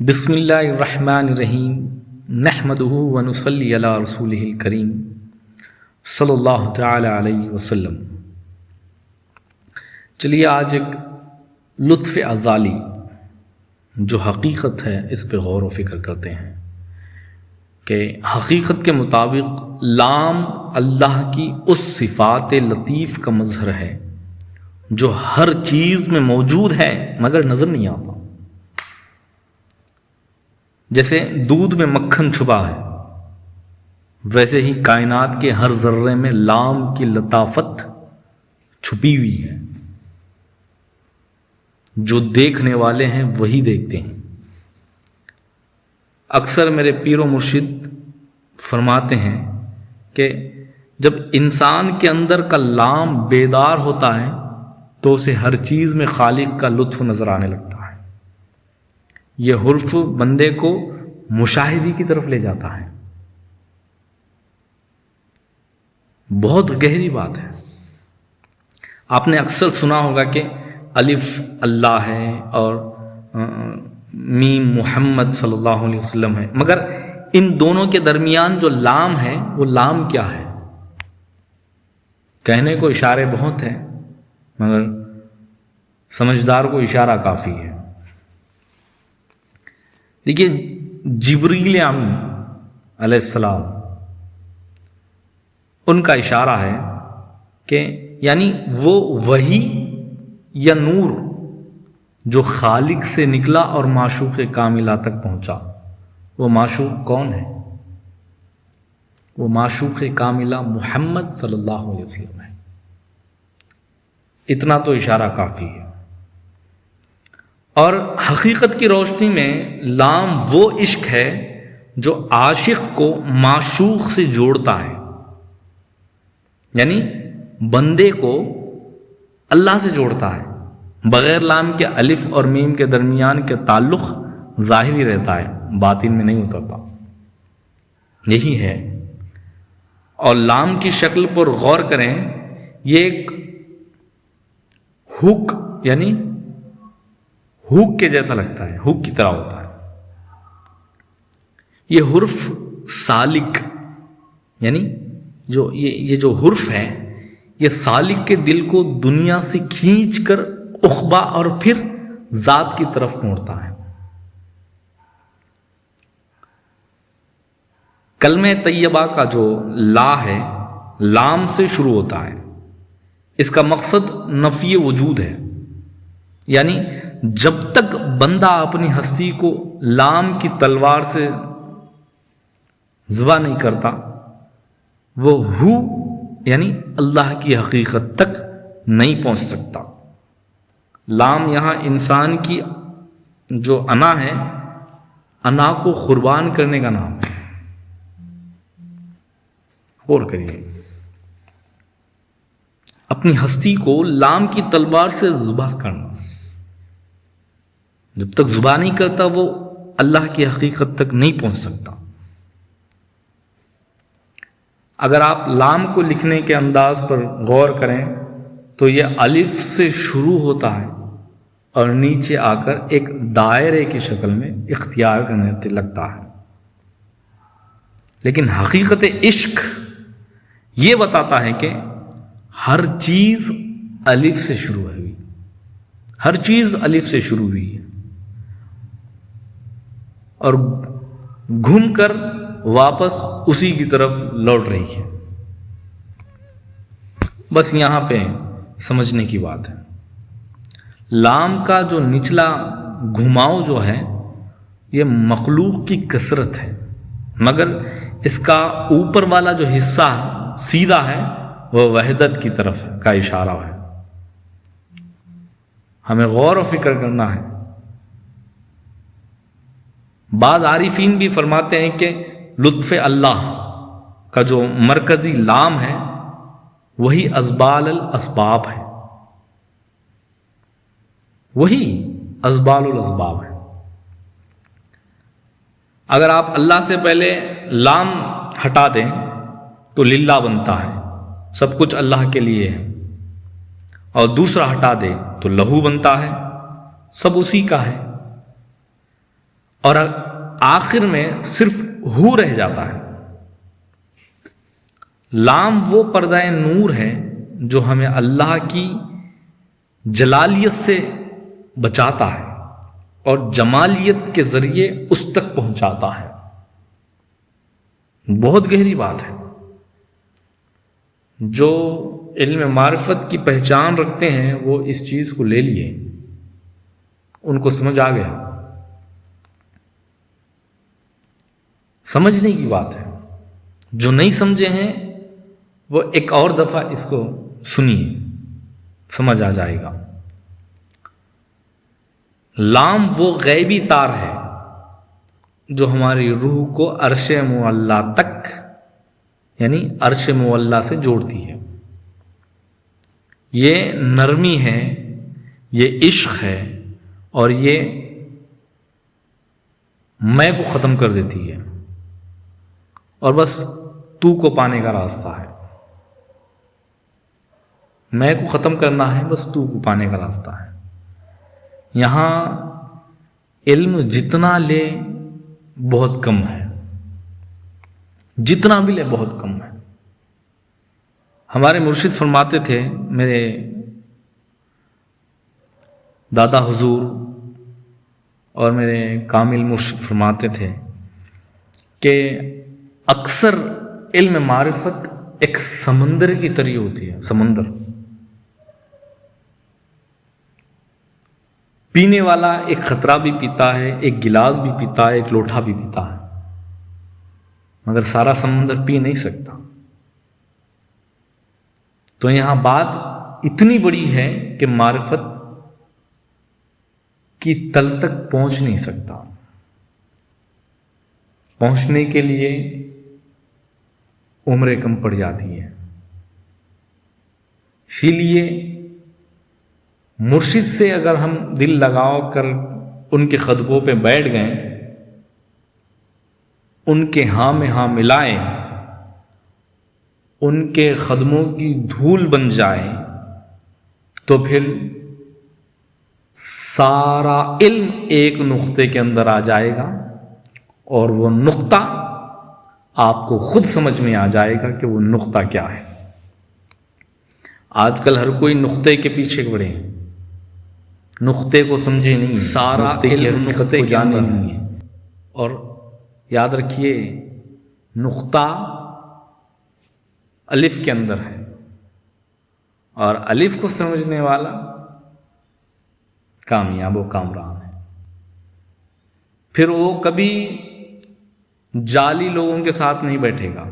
بسم اللہ الرحمن الرحیم نحمدہ ونصلی علی رسولہ الکریم صلی اللہ تعالی علیہ وسلم۔ چلیے آج ایک لطف ازالی جو حقیقت ہے اس پہ غور و فکر کرتے ہیں کہ حقیقت کے مطابق لام اللہ کی اس صفات لطیف کا مظہر ہے جو ہر چیز میں موجود ہے مگر نظر نہیں آتا۔ جیسے دودھ میں مکھن چھپا ہے ویسے ہی کائنات کے ہر ذرے میں لام کی لطافت چھپی ہوئی ہے، جو دیکھنے والے ہیں وہی دیکھتے ہیں۔ اکثر میرے پیر و مرشد فرماتے ہیں کہ جب انسان کے اندر کا لام بیدار ہوتا ہے تو اسے ہر چیز میں خالق کا لطف نظر آنے لگتا ہے۔ یہ حرف بندے کو مشاہدے کی طرف لے جاتا ہے۔ بہت گہری بات ہے۔ آپ نے اکثر سنا ہوگا کہ الف اللہ ہے اور میم محمد صلی اللہ علیہ وسلم ہے، مگر ان دونوں کے درمیان جو لام ہے وہ لام کیا ہے؟ کہنے کو اشارے بہت ہیں مگر سمجھدار کو اشارہ کافی ہے۔ دیکھیے جبریل امین علیہ السلام، ان کا اشارہ ہے کہ یعنی وہ وحی یا نور جو خالق سے نکلا اور معشوق کاملہ تک پہنچا، وہ معشوق کون ہے؟ وہ معشوق کاملہ محمد صلی اللہ علیہ وسلم ہے۔ اتنا تو اشارہ کافی ہے۔ اور حقیقت کی روشنی میں لام وہ عشق ہے جو عاشق کو معشوق سے جوڑتا ہے، یعنی بندے کو اللہ سے جوڑتا ہے۔ بغیر لام کے الف اور میم کے درمیان کے تعلق ظاہری رہتا ہے، باطن میں نہیں اترتا۔ یہی ہے۔ اور لام کی شکل پر غور کریں، یہ ایک ہک یعنی ہوک کے جیسا لگتا ہے، ہوک کی طرح ہوتا ہے۔ یہ حرف سالک یعنی یہ جو حرف ہے یہ سالک کے دل کو دنیا سے کھینچ کر عقبہ اور پھر ذات کی طرف موڑتا ہے۔ کلمہ طیبہ کا جو لا ہے لام سے شروع ہوتا ہے۔ اس کا مقصد نفی وجود ہے، یعنی جب تک بندہ اپنی ہستی کو لام کی تلوار سے ذبح نہیں کرتا وہ ہو یعنی اللہ کی حقیقت تک نہیں پہنچ سکتا۔ لام یہاں انسان کی جو انا ہے، انا کو قربان کرنے کا نام ہے۔ غور کریے، اپنی ہستی کو لام کی تلوار سے ذبح کرنا۔ جب تک ذبح نہیں کرتا وہ اللہ کی حقیقت تک نہیں پہنچ سکتا۔ اگر آپ لام کو لکھنے کے انداز پر غور کریں تو یہ الف سے شروع ہوتا ہے اور نیچے آ کر ایک دائرے کی شکل میں اختیار کرنے لگتا ہے۔ لیکن حقیقت عشق یہ بتاتا ہے کہ ہر چیز الف سے شروع ہوئی، ہر چیز الف سے شروع ہوئی ہے اور گھوم کر واپس اسی کی طرف لوٹ رہی ہے۔ بس یہاں پہ سمجھنے کی بات ہے۔ لام کا جو نچلا گھماؤ جو ہے یہ مخلوق کی کثرت ہے، مگر اس کا اوپر والا جو حصہ سیدھا ہے وہ وحدت کی طرف کا اشارہ ہے۔ ہمیں غور و فکر کرنا ہے۔ بعض عارفین بھی فرماتے ہیں کہ لطف اللہ کا جو مرکزی لام ہے وہی ازبال الاسباب ہے، وہی ازبال الاسباب ہے۔ اگر آپ اللہ سے پہلے لام ہٹا دیں تو للہ بنتا ہے، سب کچھ اللہ کے لیے ہے، اور دوسرا ہٹا دیں تو لہو بنتا ہے، سب اسی کا ہے۔ اور آخر میں صرف ہو رہ جاتا ہے۔ لام وہ پردہ نور ہے جو ہمیں اللہ کی جلالیت سے بچاتا ہے اور جمالیت کے ذریعے اس تک پہنچاتا ہے۔ بہت گہری بات ہے۔ جو علم معرفت کی پہچان رکھتے ہیں وہ اس چیز کو لے لیے، ان کو سمجھ آ گیا۔ سمجھنے کی بات ہے۔ جو نہیں سمجھے ہیں وہ ایک اور دفعہ اس کو سنیے، سمجھ آ جائے گا۔ لام وہ غیبی تار ہے جو ہماری روح کو عرش معلیٰ تک، یعنی عرش معلیٰ سے جوڑتی ہے۔ یہ نرمی ہے، یہ عشق ہے، اور یہ میں کو ختم کر دیتی ہے، اور بس تو کو پانے کا راستہ ہے۔ میں کو ختم کرنا ہے، بس تو کو پانے کا راستہ ہے۔ یہاں علم جتنا لے بہت کم ہے، جتنا بھی لے بہت کم ہے۔ ہمارے مرشد فرماتے تھے، میرے دادا حضور اور میرے کامل مرشد فرماتے تھے کہ اکثر علم معرفت ایک سمندر کی طرح ہوتی ہے۔ سمندر پینے والا ایک خطرہ بھی پیتا ہے، ایک گلاس بھی پیتا ہے، ایک لوٹا بھی پیتا ہے، مگر سارا سمندر پی نہیں سکتا۔ تو یہاں بات اتنی بڑی ہے کہ معرفت کی تل تک پہنچ نہیں سکتا۔ پہنچنے کے لیے عمریں کم پڑ جاتی ہے۔ اسی لیے مرشد سے اگر ہم دل لگاؤ کر ان کے قدموں پہ بیٹھ گئے، ان کے ہاں میں ہاں ملائیں، ان کے قدموں کی دھول بن جائے، تو پھر سارا علم ایک نقطے کے اندر آ جائے گا، اور وہ نقطہ آپ کو خود سمجھ میں آ جائے گا کہ وہ نقطہ کیا ہے۔ آج کل ہر کوئی نقطے کے پیچھے پڑے ہیں، نقطے کو سمجھے نہیں، سارا علم نقطے کو جانے نہیں ہے۔ اور یاد رکھیے، نقطہ الف کے اندر ہے، اور الف کو سمجھنے والا کامیاب و کامران ہے۔ پھر وہ کبھی جعلی لوگوں کے ساتھ نہیں بیٹھے گا،